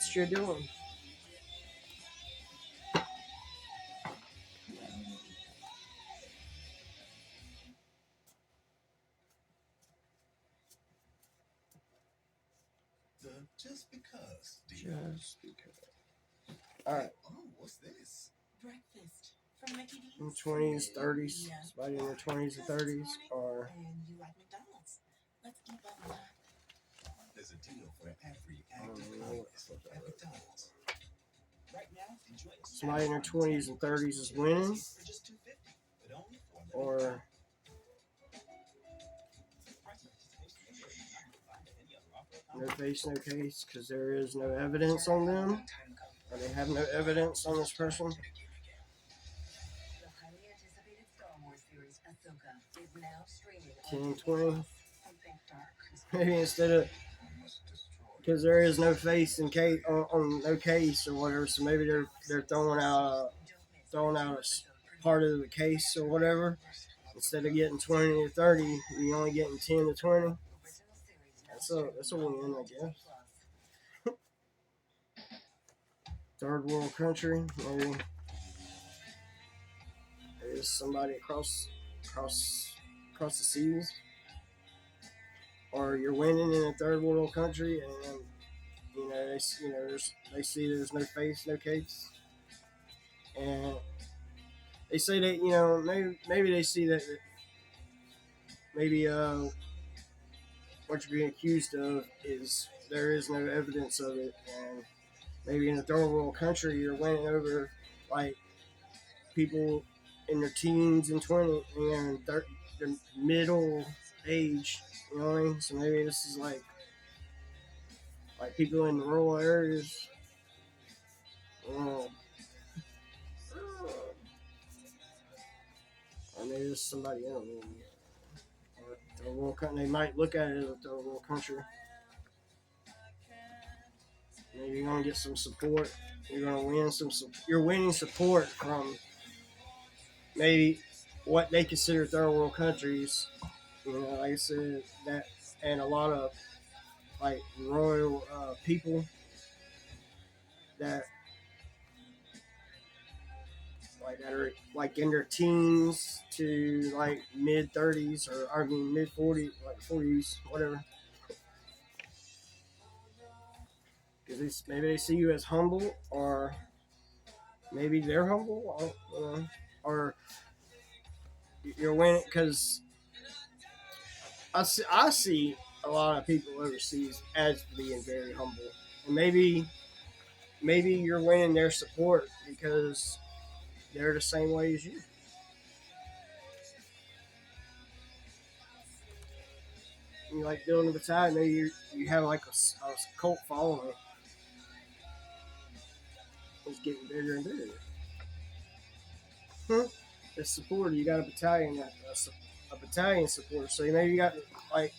what you're doing. Just because. Just because. All right. Oh, what's this? Breakfast from Mickey D's. In 20s, 30s, Yeah. somebody in their 20s and 30s, or And you like McDonald's. Let's keep up with that. There's a deal for every I don't active know what kindness the fuck that at was. McDonald's. Right now, enjoy a Somebody in their 20s and 30s is winning, for just $2.50, but only for a limited or time. Price participation may vary. Not defined by any other offer. no face, no case, because there is no evidence on them, or they have no evidence on this person. The highly anticipated Star Wars series Ahsoka is now streaming on 10, Disney 20. Plus. Something dark is Maybe instead of, because there is no face and case on no case or whatever, so maybe they're throwing out a part of the case or whatever. Instead of getting 20 or 30, you're only getting 10 to 20. That's a win, I guess. Third world country, maybe there's somebody across the seas, or you're winning in a third world country, and they see there's no face, no case, and they say that maybe they see that maybe what you're being accused of is there is no evidence of it, and maybe in a third world country you're winning over like people in their teens and 20 and their middle age, you know what I mean? So maybe this is like people in rural areas. Or maybe there's somebody in a third world country. They might look at it as a third world country. Maybe you're gonna get some support. You're gonna win You're winning support from maybe what they consider third world countries. Like I said, that, and a lot of like royal people that are like in their teens to like mid 30s, or I mean mid 40s, like 40s, whatever. Because maybe they see you as humble, or maybe they're humble, or you're winning because I see a lot of people overseas as being very humble, and maybe you're winning their support because they're the same way as you. You like building a battalion, maybe you have like a cult following. It's getting bigger and bigger. The supporter, you got a battalion, a battalion supporter. So maybe you got like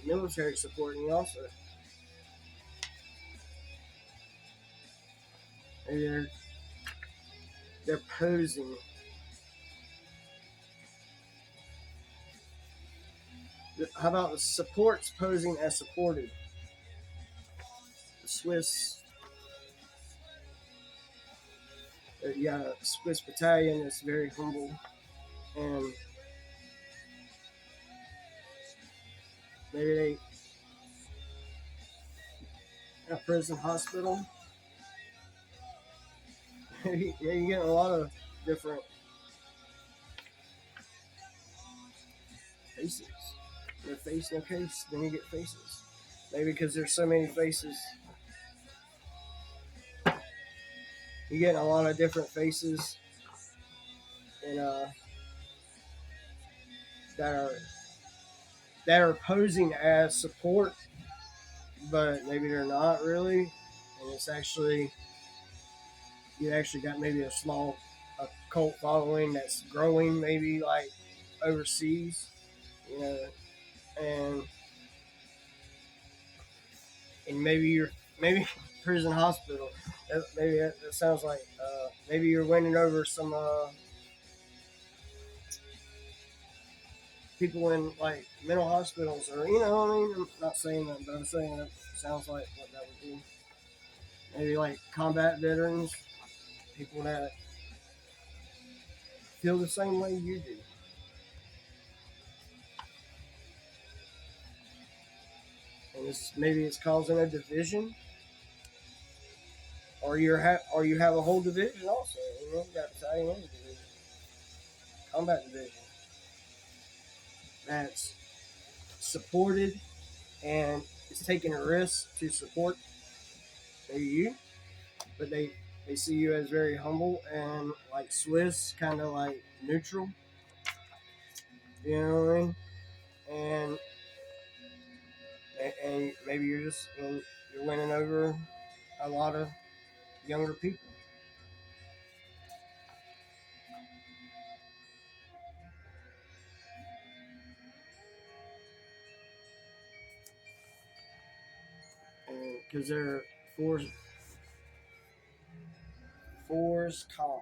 military support, and you also maybe they're posing. How about the supports posing as supported? The Swiss, you got a Swiss battalion that's very humble, and maybe they a prison hospital. You get a lot of different faces. No face, no case. Then you get faces. Maybe because there's so many faces, you get a lot of different faces, and that are posing as support, but maybe they're not really, and it's actually you actually got maybe a cult following that's growing, maybe like overseas, you know, and maybe prison hospital. Maybe that sounds like maybe you're winning over some people in like mental hospitals, or I mean, I'm not saying that, but I'm saying that sounds like what that would be. maybe like combat veterans, people that feel the same way you do. And maybe it's causing a division, or you have a whole division also. You know, you got battalion and division, combat division that's supported and is taking a risk to support maybe you, but they see you as very humble and like Swiss, kind of like neutral. You know what I mean? And and maybe you're winning over a lot of younger people. Because they're fours calm.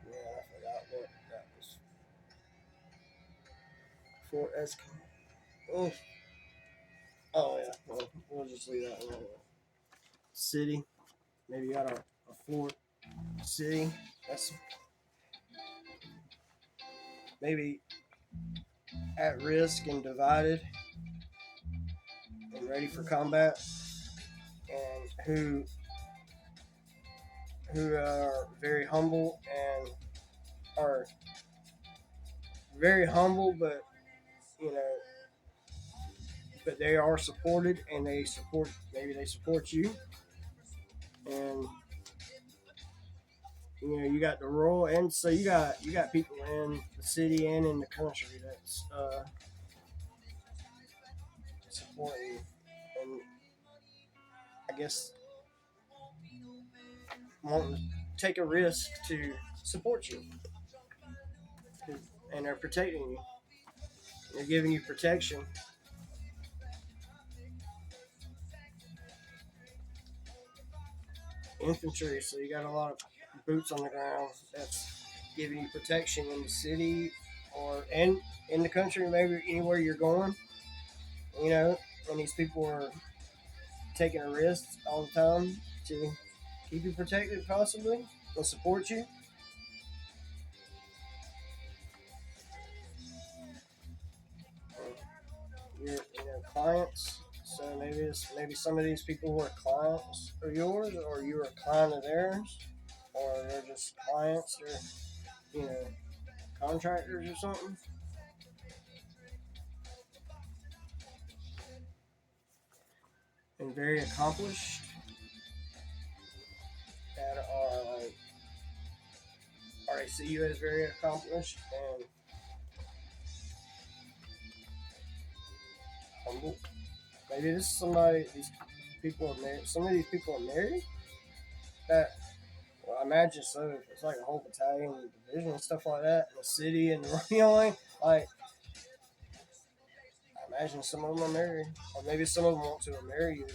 Yeah, I forgot what that was. Four S calm. Oh, oh yeah. Well, we'll just leave that one. City. Maybe you got a fort city. That's maybe at risk and divided and ready for combat, and who are very humble and are very humble, but you know, but they are supported and they support you, and you know you got the rural, and so you got people in the city and in the country that's supporting you, and I guess want to take a risk to support you, and they're protecting you. They're giving you protection. Infantry, so you got a lot of boots on the ground that's giving you protection in the city or in the country, maybe anywhere you're going. You know, and these people are taking a risk all the time to keep you protected, possibly, and support you. You know, clients. So maybe some of these people who are clients are yours, or you're a client of theirs, or they're just clients, or you know, contractors or something. And very accomplished that are like, or I see you as very accomplished and humble. Maybe this is somebody. These people are married. Some of these people are married. That, well, I imagine so. It's like a whole battalion and division and stuff like that in the city, and you know, like I imagine some of them are married, or maybe some of them want to marry you.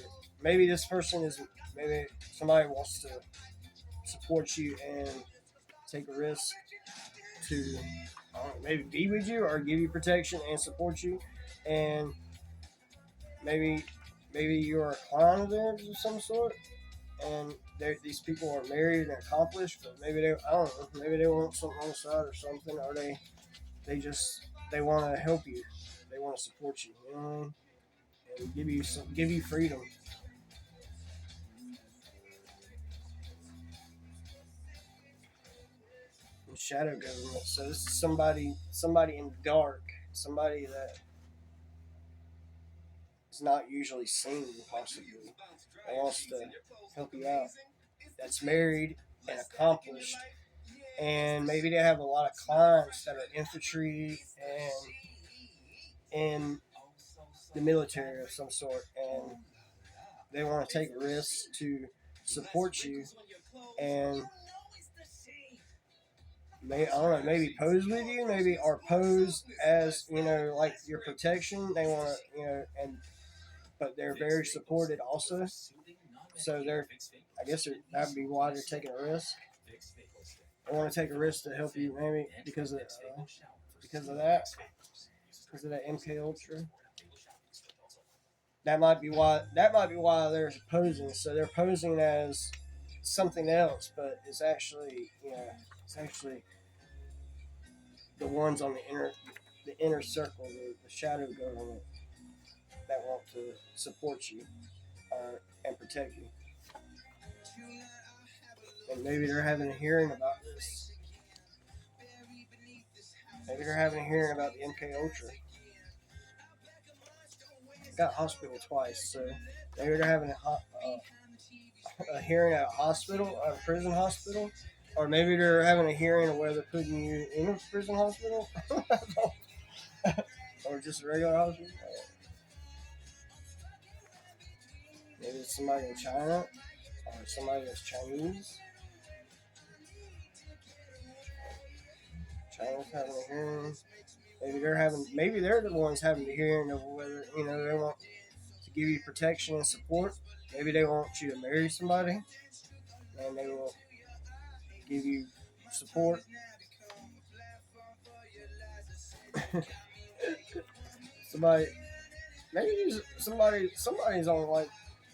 Maybe this person is. Maybe somebody wants to support you and take a risk to maybe be with you or give you protection and support you, and maybe you're a client of theirs of some sort, and these people are married and accomplished, but maybe they I don't know, maybe they want something on the side or something, or they want to help you, they want to support you, you know what I mean? And give you freedom. And shadow government. So this is somebody in the dark, somebody that is not usually seen, possibly. That wants to help you out. That's married and accomplished, and maybe they have a lot of clients that are infantry and in the military of some sort, and they want to take risks to support you, and I don't know, maybe pose with you, maybe or pose as you know, like your protection. They want to, you know, and but they're very supported also. So I guess that'd be why they're taking a risk. They want to take a risk to help you, maybe because of that, because of that MK Ultra. That might be why. That might be why they're posing. So they're posing as something else, but it's actually the ones on the inner circle, the shadow government that want to support you and protect you. And maybe they're having a hearing about this. Maybe they're having a hearing about the MK Ultra. Got hospital twice, so maybe they're having a hearing at a hospital, a prison hospital, or maybe they're having a hearing of whether they're putting you in a prison hospital, or just a regular hospital. Maybe it's somebody in China, or somebody that's Chinese. China's having a hearing. Maybe they're the ones having the hearing of whether they want to give you protection and support. Maybe they want you to marry somebody, and they will give you support. somebody, maybe somebody's on like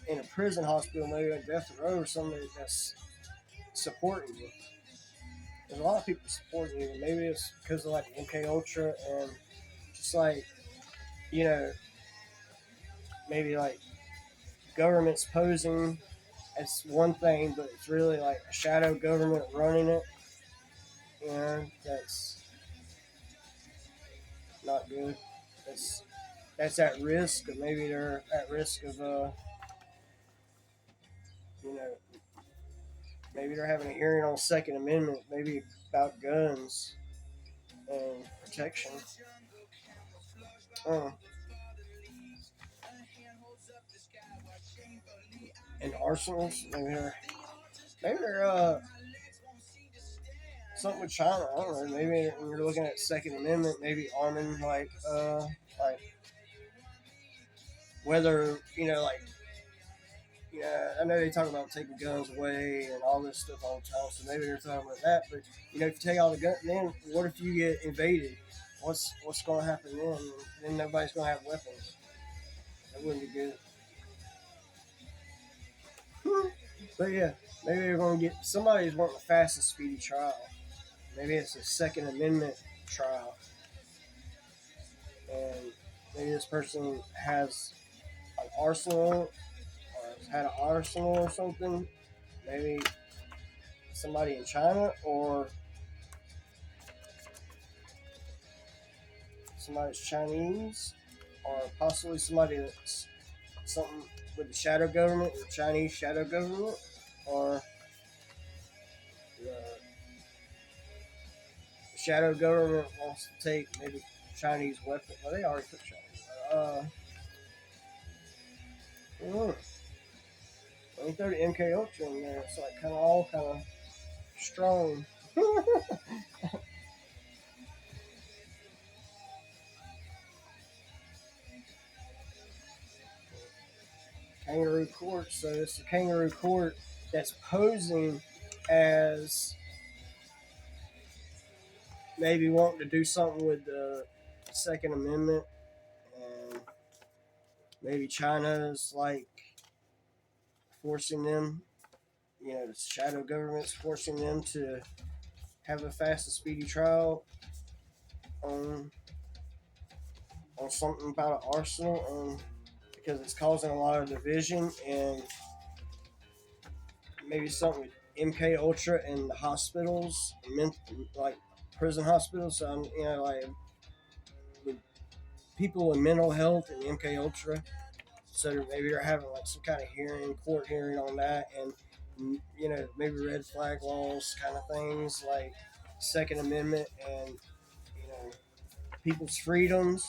in a prison hospital, maybe on death row, or somebody that's supporting you. There's a lot of people supporting you. Maybe it's because of like MK Ultra and just like you know maybe like government's posing as one thing, but it's really like a shadow government running it. That's not good. That's at risk, or maybe they're at risk of you know, maybe they're having a hearing on Second Amendment, maybe about guns and protection. Uh, and arsenals, maybe they're something with China. I don't know. Maybe when you're looking at Second Amendment, maybe arming like whether like yeah, I know they talk about taking guns away and all this stuff all the time, so maybe they're talking about that. But if you take all the guns, then what if you get invaded? What's going to happen then? Then nobody's going to have weapons. That wouldn't be good. But yeah, maybe they're going to get somebody's wanting a fast and speedy trial. Maybe it's a Second Amendment trial, and maybe this person has an arsenal or has had an arsenal or something. Maybe somebody in China or somebody that's Chinese, or possibly somebody that's something with the shadow government, the Chinese shadow government, or the shadow government wants to take maybe Chinese weapons. Well, they already took Chinese. I don't know. When you throw the MK Ultra in there, it's like all kind of strong. Kangaroo court. So it's a kangaroo court that's posing as maybe wanting to do something with the Second Amendment, and maybe China's like forcing them, the shadow government's forcing them to have a fast and speedy trial on something about an arsenal, because it's causing a lot of division, and maybe something with MK Ultra and the hospitals, like prison hospitals. So like with people with mental health and MK Ultra. So maybe they're having like some kind of court hearing on that, and maybe red flag laws kind of things like Second Amendment and people's freedoms,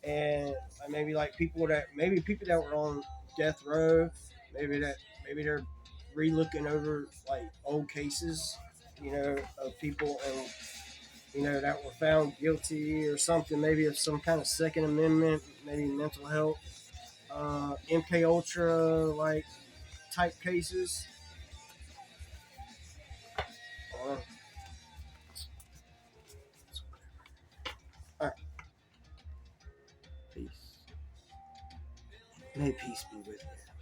and maybe like people that were on death row, maybe they're re-looking over like old cases, of people and that were found guilty or something, maybe of some kind of Second Amendment, maybe mental health, MK Ultra like type cases. Uh, all right, peace. May peace be with you.